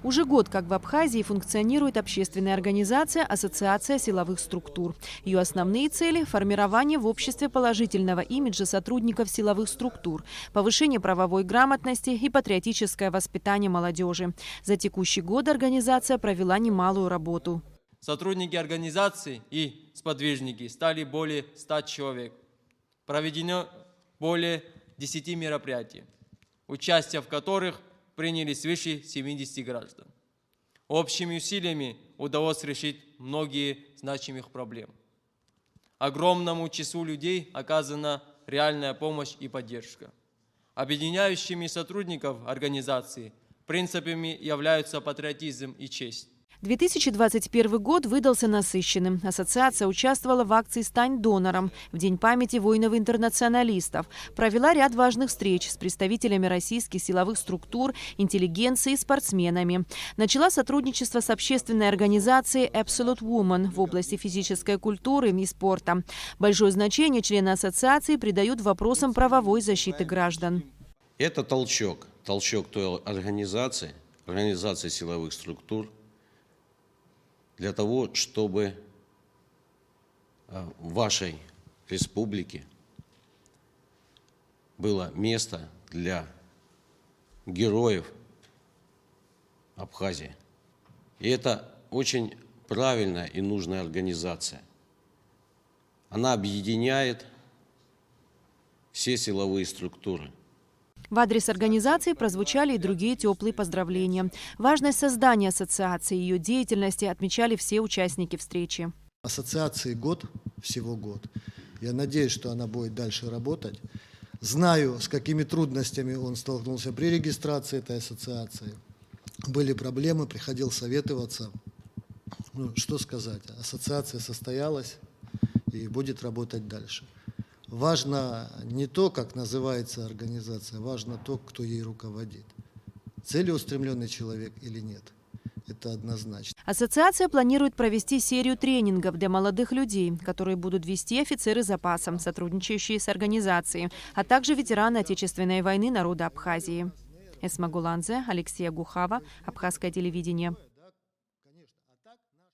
Уже год, как в Абхазии функционирует общественная организация «Ассоциация силовых структур». Ее основные цели – формирование в обществе положительного имиджа сотрудников силовых структур, повышение правовой грамотности и патриотическое воспитание молодежи. За текущий год организация провела немалую работу. Сотрудники организации и сподвижники стали более 100 человек. Проведено более 10 мероприятий, участие в которых приняли свыше 70 граждан. Общими усилиями удалось решить многие значимых проблем. Огромному числу людей оказана реальная помощь и поддержка. Объединяющими сотрудников организации принципами являются патриотизм и честь. 2021 год выдался насыщенным. Ассоциация участвовала в акции «Стань донором» в День памяти воинов-интернационалистов. Провела ряд важных встреч с представителями российских силовых структур, интеллигенции и спортсменами. Начала сотрудничество с общественной организацией Absolute Woman в области физической культуры и спорта. Большое значение члены ассоциации придают вопросам правовой защиты граждан. Это толчок той организации силовых структур, для того, чтобы в вашей республике было место для героев Абхазии. И это очень правильная и нужная организация. Она объединяет все силовые структуры. В адрес организации прозвучали и другие теплые поздравления. Важность создания ассоциации и ее деятельности отмечали все участники встречи. Ассоциации всего год. Я надеюсь, что она будет дальше работать. Знаю, с какими трудностями он столкнулся при регистрации этой ассоциации. Были проблемы, приходил советоваться. Что сказать, ассоциация состоялась и будет работать дальше. Важно не то, как называется организация, важно то, кто ей руководит. Целеустремленный человек или нет. Это однозначно. Ассоциация планирует провести серию тренингов для молодых людей, которые будут вести офицеры запаса, сотрудничающие с организацией, а также ветераны Отечественной войны народа Абхазии. Эсма Гуланзе, Алексей Гухава, Абхазское телевидение.